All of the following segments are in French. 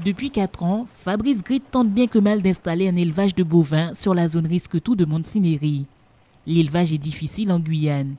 Depuis 4 ans, Fabrice Grit tente bien que mal d'installer un élevage de bovins sur la zone risque-tout de Montsinéry. L'élevage est difficile en Guyane.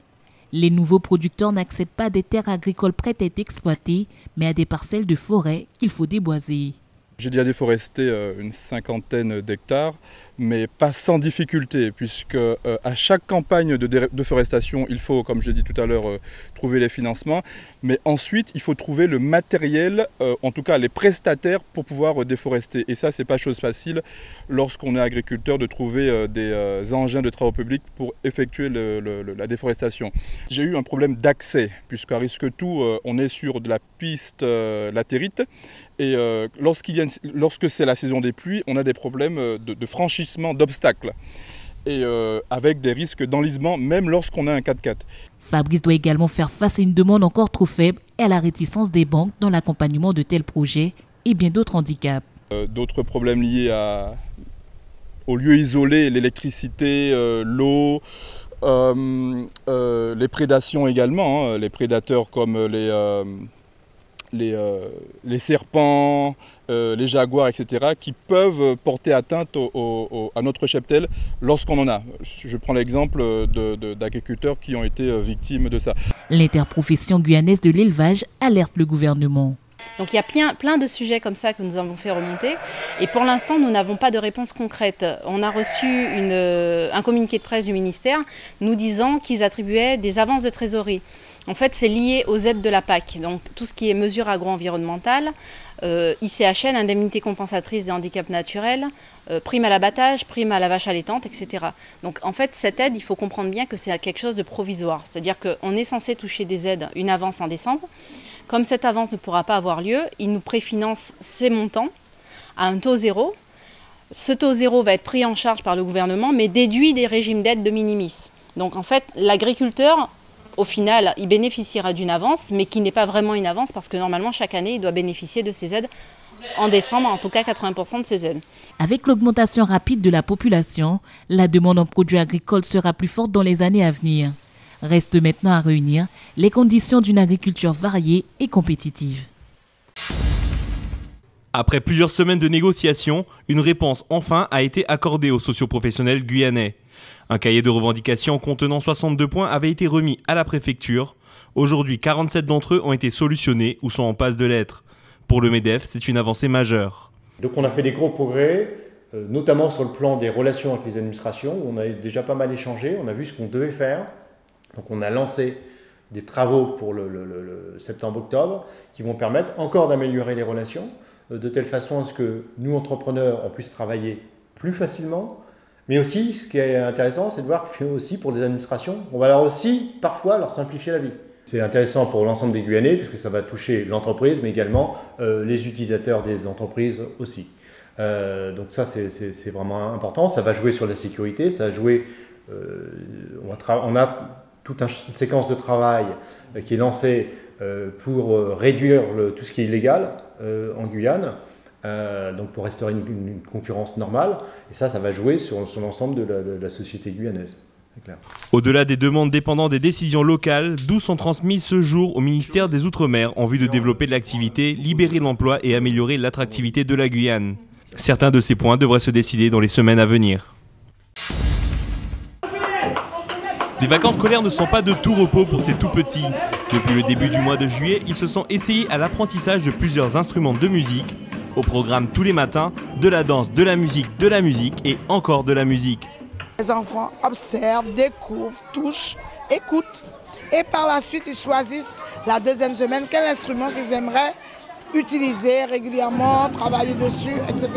Les nouveaux producteurs n'accèdent pas à des terres agricoles prêtes à être exploitées, mais à des parcelles de forêt qu'il faut déboiser. J'ai déjà déforesté une 50aine d'hectares, mais pas sans difficulté, puisque à chaque campagne de déforestation, il faut, comme je l'ai dit tout à l'heure, trouver les financements. Mais ensuite, il faut trouver le matériel, en tout cas les prestataires, pour pouvoir déforester. Et ça, c'est pas chose facile lorsqu'on est agriculteur de trouver des engins de travaux publics pour effectuer la déforestation. J'ai eu un problème d'accès, puisqu'à risque-tout, on est sur de la piste latérite. Et lorsque c'est la saison des pluies, on a des problèmes de franchissement d'obstacles. Et avec des risques d'enlisement, même lorsqu'on a un 4x4. Fabrice doit également faire face à une demande encore trop faible et à la réticence des banques dans l'accompagnement de tels projets et bien d'autres handicaps. D'autres problèmes liés aux lieux isolés, l'électricité, l'eau, les prédations également, hein, les prédateurs comme les serpents, les jaguars, etc., qui peuvent porter atteinte à notre cheptel lorsqu'on en a. Je prends l'exemple d'agriculteurs qui ont été victimes de ça. L'interprofession guyanaise de l'élevage alerte le gouvernement. Donc il y a plein de sujets comme ça que nous avons fait remonter et pour l'instant nous n'avons pas de réponse concrète. On a reçu un communiqué de presse du ministère nous disant qu'ils attribuaient des avances de trésorerie. En fait c'est lié aux aides de la PAC, donc tout ce qui est mesures agro-environnementales, ICHN, indemnité compensatrice des handicaps naturels, prime à l'abattage, prime à la vache allaitante, etc. Donc en fait cette aide, il faut comprendre bien que c'est quelque chose de provisoire, c'est-à-dire qu'on est censé toucher des aides, une avance en décembre. Comme cette avance ne pourra pas avoir lieu, il nous préfinance ces montants à un taux zéro. Ce taux zéro va être pris en charge par le gouvernement, mais déduit des régimes d'aide de minimis. Donc en fait, l'agriculteur, au final, il bénéficiera d'une avance, mais qui n'est pas vraiment une avance, parce que normalement, chaque année, il doit bénéficier de ces aides en décembre, en tout cas 80% de ces aides. Avec l'augmentation rapide de la population, la demande en produits agricoles sera plus forte dans les années à venir. Reste maintenant à réunir les conditions d'une agriculture variée et compétitive. Après plusieurs semaines de négociations, une réponse enfin a été accordée aux socioprofessionnels guyanais. Un cahier de revendications contenant 62 points avait été remis à la préfecture. Aujourd'hui, 47 d'entre eux ont été solutionnés ou sont en passe de l'être. Pour le MEDEF, c'est une avancée majeure. Donc on a fait des gros progrès, notamment sur le plan des relations avec les administrations. On a déjà pas mal échangé, on a vu ce qu'on devait faire. Donc on a lancé des travaux pour le septembre-octobre qui vont permettre encore d'améliorer les relations de telle façon à ce que nous, entrepreneurs, on puisse travailler plus facilement. Mais aussi, ce qui est intéressant, c'est de voir que aussi pour les administrations, on va leur aussi parfois leur simplifier la vie. C'est intéressant pour l'ensemble des Guyanais puisque ça va toucher l'entreprise mais également les utilisateurs des entreprises aussi. Donc ça c'est vraiment important, ça va jouer sur la sécurité, ça va jouer, on a toute une séquence de travail qui est lancée pour réduire tout ce qui est illégal en Guyane, donc pour restaurer une concurrence normale. Et ça va jouer sur l'ensemble de la société guyanaise. Au-delà des demandes dépendant des décisions locales, 12 sont transmises ce jour au ministère des Outre-mer en vue de développer de l'activité, libérer l'emploi et améliorer l'attractivité de la Guyane. Certains de ces points devraient se décider dans les semaines à venir. Les vacances scolaires ne sont pas de tout repos pour ces tout-petits. Depuis le début du mois de juillet, ils se sont essayés à l'apprentissage de plusieurs instruments de musique. Au programme tous les matins, de la danse, de la musique et encore de la musique. Les enfants observent, découvrent, touchent, écoutent. Et par la suite, ils choisissent la deuxième semaine quel instrument qu'ils aimeraient utiliser régulièrement, travailler dessus, etc.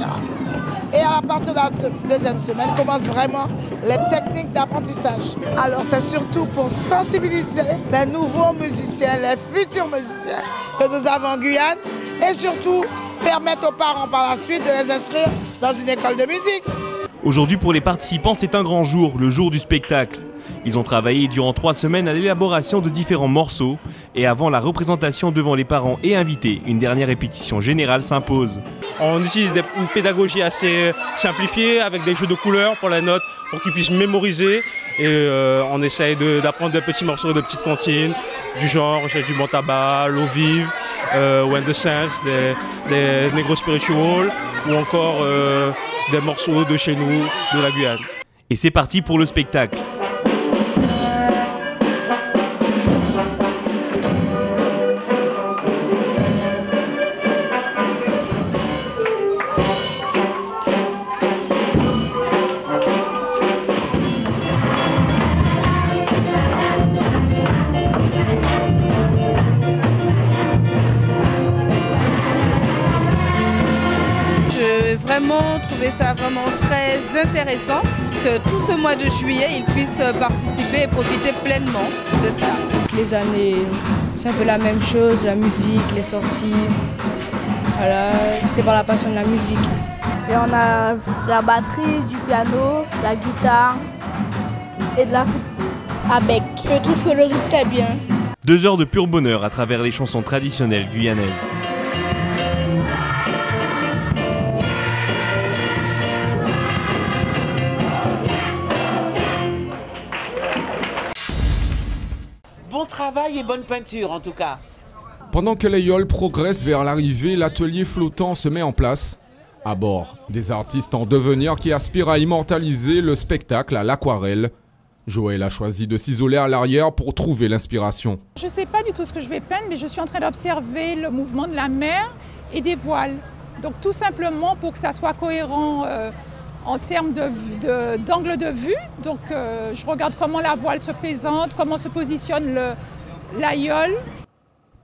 Et à partir de la deuxième semaine, commencent vraiment les techniques d'apprentissage. Alors c'est surtout pour sensibiliser les nouveaux musiciens, les futurs musiciens que nous avons en Guyane et surtout permettre aux parents par la suite de les inscrire dans une école de musique. Aujourd'hui pour les participants, c'est un grand jour, le jour du spectacle. Ils ont travaillé durant 3 semaines à l'élaboration de différents morceaux et avant la représentation devant les parents et invités, une dernière répétition générale s'impose. On utilise une pédagogie assez simplifiée avec des jeux de couleurs pour la note, pour qu'ils puissent mémoriser. Et on essaye d'apprendre des petits morceaux de petites comptines, du genre j'ai du bon tabac, l'eau vive, When the Saints, des Negro Spiritual ou encore des morceaux de chez nous, de la Guyane. Et c'est parti pour le spectacle. J'ai vraiment trouvé ça vraiment très intéressant que tout ce mois de juillet, ils puissent participer et profiter pleinement de ça. Toutes les années, c'est un peu la même chose, la musique, les sorties. Voilà, c'est par la passion de la musique. Et on a la batterie, du piano, la guitare et de la flûte à bec. Je trouve que le rythme est bien. 2 heures de pur bonheur à travers les chansons traditionnelles guyanaises. Bon travail et bonne peinture en tout cas. Pendant que les yoles progressent vers l'arrivée, l'atelier flottant se met en place. À bord, des artistes en devenir qui aspirent à immortaliser le spectacle à l'aquarelle. Joël a choisi de s'isoler à l'arrière pour trouver l'inspiration. Je ne sais pas du tout ce que je vais peindre, mais je suis en train d'observer le mouvement de la mer et des voiles. Donc tout simplement pour que ça soit cohérent en termes d'angle de vue. Donc je regarde comment la voile se présente, comment se positionne l'aïeul.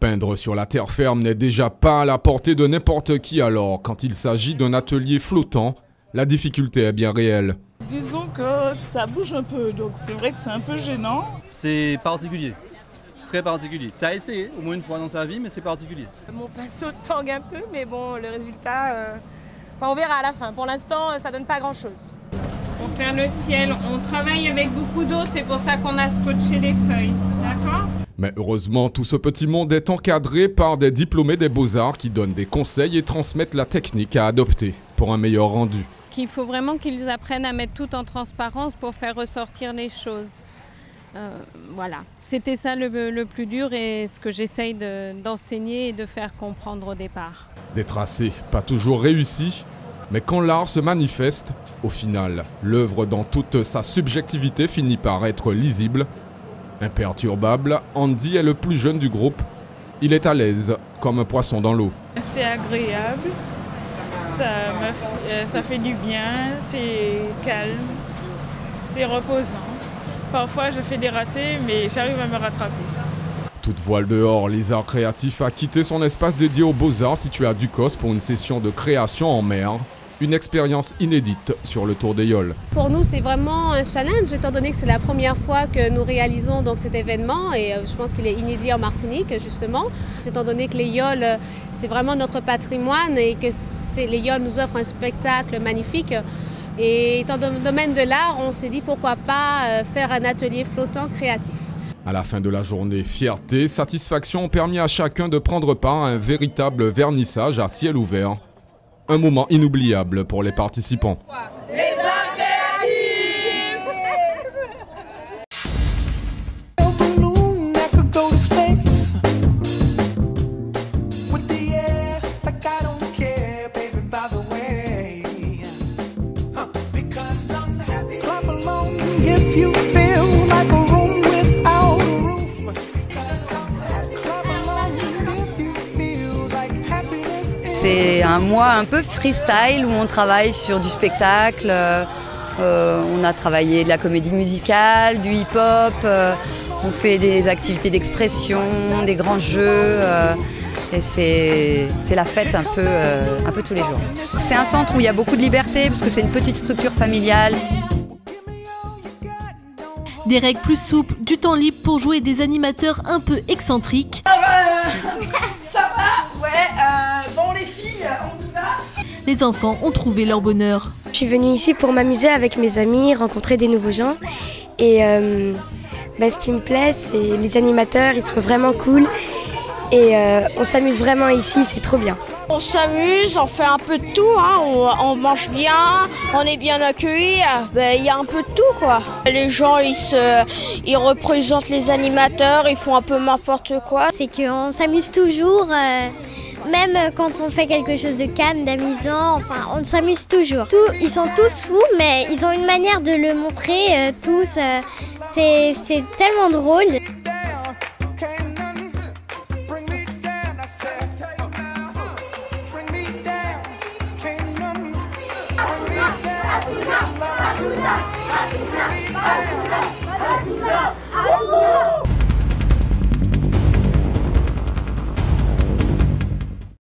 Peindre sur la terre ferme n'est déjà pas à la portée de n'importe qui alors. Quand il s'agit d'un atelier flottant, la difficulté est bien réelle. Disons que ça bouge un peu, donc c'est vrai que c'est un peu gênant. C'est particulier, très particulier. Ça a essayé au moins une fois dans sa vie, mais c'est particulier. Mon pinceau tangue un peu, mais bon, le résultat, on verra à la fin. Pour l'instant, ça donne pas grand-chose. Pour faire le ciel, on travaille avec beaucoup d'eau, c'est pour ça qu'on a scotché les feuilles, d'accord ? Mais heureusement, tout ce petit monde est encadré par des diplômés des beaux-arts qui donnent des conseils et transmettent la technique à adopter pour un meilleur rendu. Il faut vraiment qu'ils apprennent à mettre tout en transparence pour faire ressortir les choses. Voilà, c'était ça le plus dur et ce que j'essaye d'enseigner et de faire comprendre au départ. Des tracés pas toujours réussis, mais quand l'art se manifeste, au final, l'œuvre dans toute sa subjectivité finit par être lisible. Imperturbable, Andy est le plus jeune du groupe. Il est à l'aise, comme un poisson dans l'eau. C'est agréable, ça fait du bien, c'est calme, c'est reposant. Parfois je fais des ratés, mais j'arrive à me rattraper. Toute voile dehors, Lisa Créatif a quitté son espace dédié aux beaux-arts situé à Ducos pour une session de création en mer. Une expérience inédite sur le Tour des Yoles. Pour nous, c'est vraiment un challenge, étant donné que c'est la première fois que nous réalisons donc, cet événement et je pense qu'il est inédit en Martinique, justement. Étant donné que les Yoles, c'est vraiment notre patrimoine et que les Yoles nous offrent un spectacle magnifique. Et étant dans le domaine de l'art, on s'est dit pourquoi pas faire un atelier flottant créatif. À la fin de la journée, fierté, satisfaction ont permis à chacun de prendre part à un véritable vernissage à ciel ouvert. Un moment inoubliable pour les participants. Les arts créatifs! C'est un mois un peu freestyle où on travaille sur du spectacle, on a travaillé de la comédie musicale, du hip-hop, on fait des activités d'expression, des grands jeux et c'est la fête un peu tous les jours. C'est un centre où il y a beaucoup de liberté parce que c'est une petite structure familiale. Des règles plus souples, du temps libre pour jouer des animateurs un peu excentriques. Ça va, ouais, bon les filles, on y va. Les enfants ont trouvé leur bonheur. Je suis venue ici pour m'amuser avec mes amis, rencontrer des nouveaux gens. Et ce qui me plaît, c'est les animateurs, ils sont vraiment cool. Et on s'amuse vraiment ici, c'est trop bien. On s'amuse, on fait un peu de tout, hein. On mange bien, on est bien accueillis, il y a un peu de tout quoi. Les gens ils représentent les animateurs, ils font un peu n'importe quoi. C'est qu'on s'amuse toujours, même quand on fait quelque chose de calme, d'amusant, enfin on s'amuse toujours. Ils sont tous fous mais ils ont une manière de le montrer tous, c'est tellement drôle. Hakuna, hakuna, hakuna.